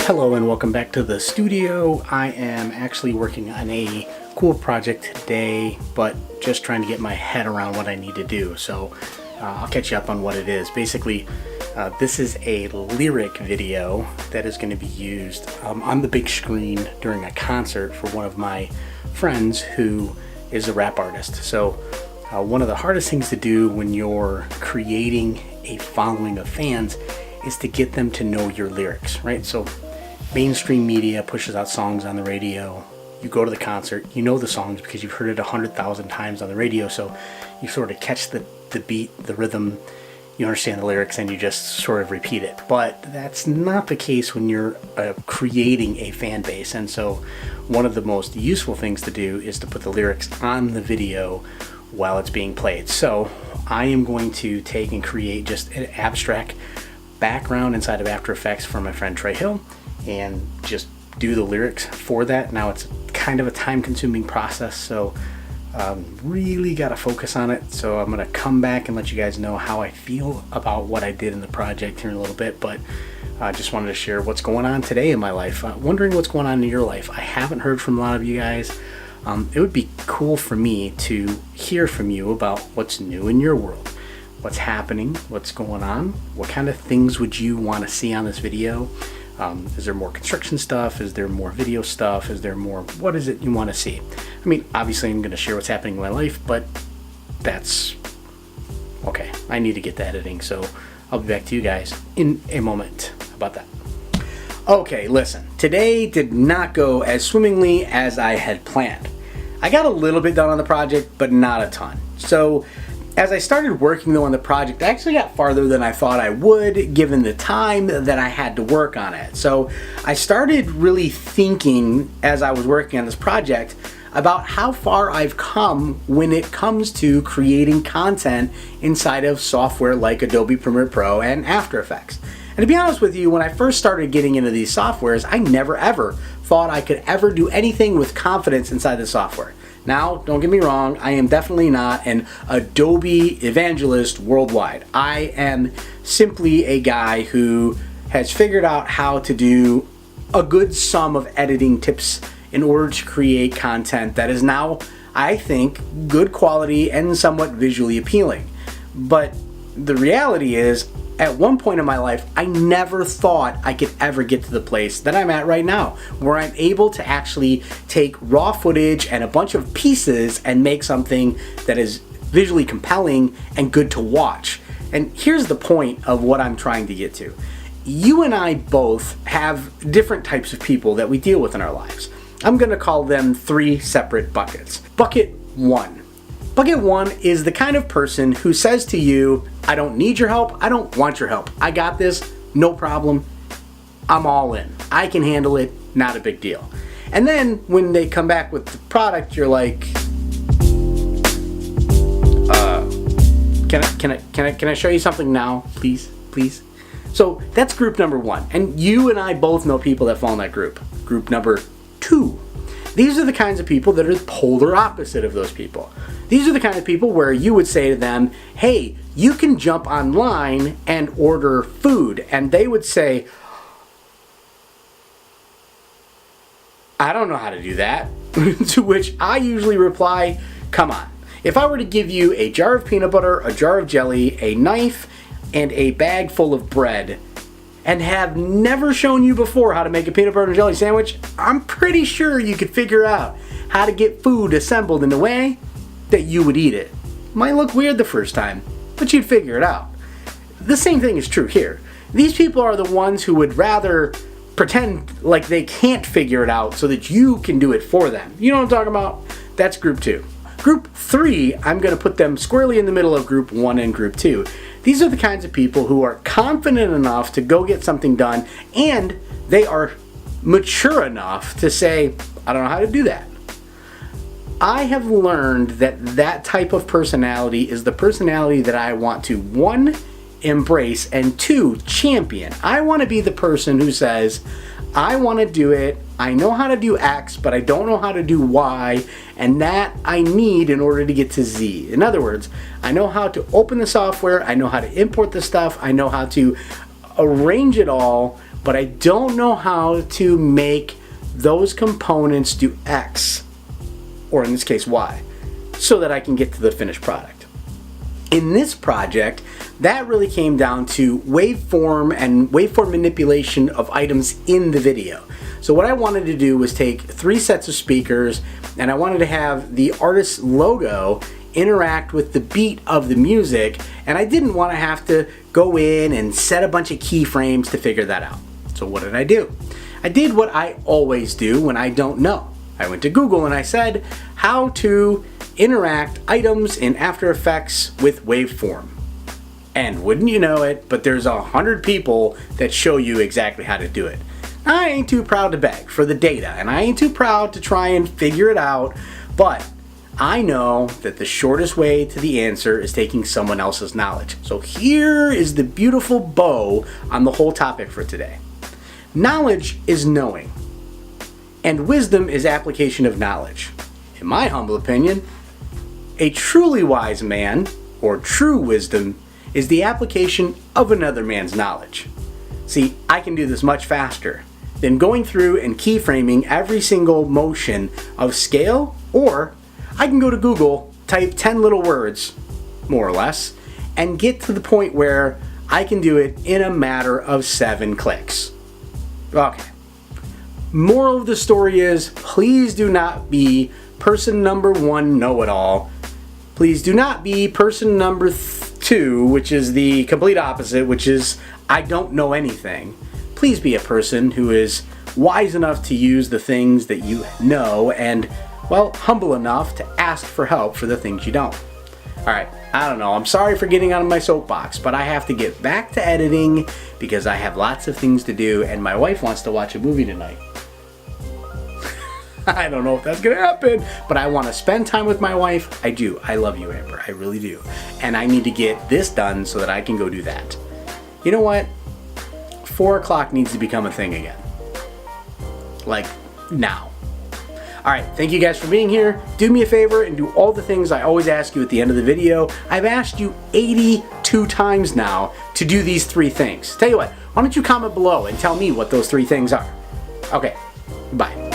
Hello and welcome back to the studio. I am actually working on a cool project today, but just trying to get my head around what I need to do. So I'll catch you up on what it is. Basically, this is a lyric video that is going to be used on the big screen during a concert for one of my friends who is a rap artist. So one of the hardest things to do when you're creating a following of fans is to get them to know your lyrics, right? So mainstream media pushes out songs on the radio. You go to the concert, you know the songs because you've heard it 100,000 times on the radio, so you sort of catch the beat, the rhythm, you understand the lyrics, and you just sort of repeat it. But that's not the case when you're creating a fan base, and so one of the most useful things to do is to put the lyrics on the video while it's being played. So I am going to take and create just an abstract background inside of After Effects for my friend Trey Hill and just do the lyrics for that. Now it's kind of a time-consuming process, so really got to focus on it. So I'm going to come back and let you guys know how I feel about what I did in the project here in a little bit, but I just wanted to share what's going on today in my life. Wondering what's going on in your life. I haven't heard from a lot of you guys. It would be cool for me to hear from you about what's new in your world. What's happening, what's going on, what kind of things would you want to see on this video? Is there more construction stuff? Is there more video stuff? Is there more, what is it you want to see? I mean, obviously I'm going to share what's happening in my life, but that's okay. I need to get the editing, so I'll be back to you guys in a moment about that. Okay, listen, today did not go as swimmingly as I had planned. I got a little bit done on the project, but not a ton. So as I started working though on the project, I actually got farther than I thought I would given the time that I had to work on it. So I started really thinking as I was working on this project about how far I've come when it comes to creating content inside of software like Adobe Premiere Pro and After Effects. And to be honest with you, when I first started getting into these softwares, I never ever thought I could ever do anything with confidence inside the software. Now, don't get me wrong, I am definitely not an Adobe evangelist worldwide. I am simply a guy who has figured out how to do a good sum of editing tips in order to create content that is now, I think, good quality and somewhat visually appealing. But the reality is, at one point in my life, I never thought I could ever get to the place that I'm at right now, where I'm able to actually take raw footage and a bunch of pieces and make something that is visually compelling and good to watch. And here's the point of what I'm trying to get to. You and I both have different types of people that we deal with in our lives. I'm going to call them three separate buckets. Bucket one. Bucket one is the kind of person who says to you, I don't need your help, I don't want your help. I got this, no problem, I'm all in. I can handle it, not a big deal. And then when they come back with the product, you're like, can I show you something now, please? So that's group number one. And you and I both know people that fall in that group. Group number two. These are the kinds of people that are the polar opposite of those people. These are the kind of people where you would say to them, hey, you can jump online and order food. And they would say, I don't know how to do that. To which I usually reply, come on. If I were to give you a jar of peanut butter, a jar of jelly, a knife, and a bag full of bread, and have never shown you before how to make a peanut butter and jelly sandwich, I'm pretty sure you could figure out how to get food assembled in a way that you would eat it. Might look weird the first time, but you'd figure it out. The same thing is true here. These people are the ones who would rather pretend like they can't figure it out so that you can do it for them. You know what I'm talking about? That's group two. Group three, I'm going to put them squarely in the middle of group one and group two. These are the kinds of people who are confident enough to go get something done, and they are mature enough to say, I don't know how to do that. I have learned that that type of personality is the personality that I want to, one, embrace, and two, champion. I want to be the person who says, I want to do it, I know how to do X, but I don't know how to do Y, and that I need in order to get to Z. In other words, I know how to open the software, I know how to import the stuff, I know how to arrange it all but I don't know how to make those components do X, or in this case Y, so that I can get to the finished product. In this project, that really came down to waveform and waveform manipulation of items in the video. So what I wanted to do was take 3 sets of speakers, and I wanted to have the artist's logo interact with the beat of the music, and I didn't want to have to go in and set a bunch of keyframes to figure that out. So what did I do? I did what I always do when I don't know. I went to Google and I said, how to interact items in After Effects with waveform. And wouldn't you know it, but there's 100 people that show you exactly how to do it. I ain't too proud to beg for the data, and I ain't too proud to try and figure it out, but I know that the shortest way to the answer is taking someone else's knowledge. So here is the beautiful bow on the whole topic for today. Knowledge is knowing, and wisdom is application of knowledge. In my humble opinion, a truly wise man, or true wisdom, is the application of another man's knowledge. See, I can do this much faster than going through and keyframing every single motion of scale, or I can go to Google, type 10 little words, more or less, and get to the point where I can do it in a matter of 7 clicks. Okay. Moral of the story is, please do not be person number 1 know-it-all. Please do not be person number 2, which is the complete opposite, which is I don't know anything. Please be a person who is wise enough to use the things that you know and, well, humble enough to ask for help for the things you don't. Alright, I don't know, I'm sorry for getting on my soapbox, but I have to get back to editing because I have lots of things to do and my wife wants to watch a movie tonight. I don't know if that's gonna happen, but I want to spend time with my wife. I do. I love you, Amber. I really do. And I need to get this done so that I can go do that. You know what? 4 o'clock needs to become a thing again. Like, now. Alright, thank you guys for being here. Do me a favor and do all the things I always ask you at the end of the video. I've asked you 82 times now to do these 3 things. Tell you what, why don't you comment below and tell me what those 3 things are? Okay, bye.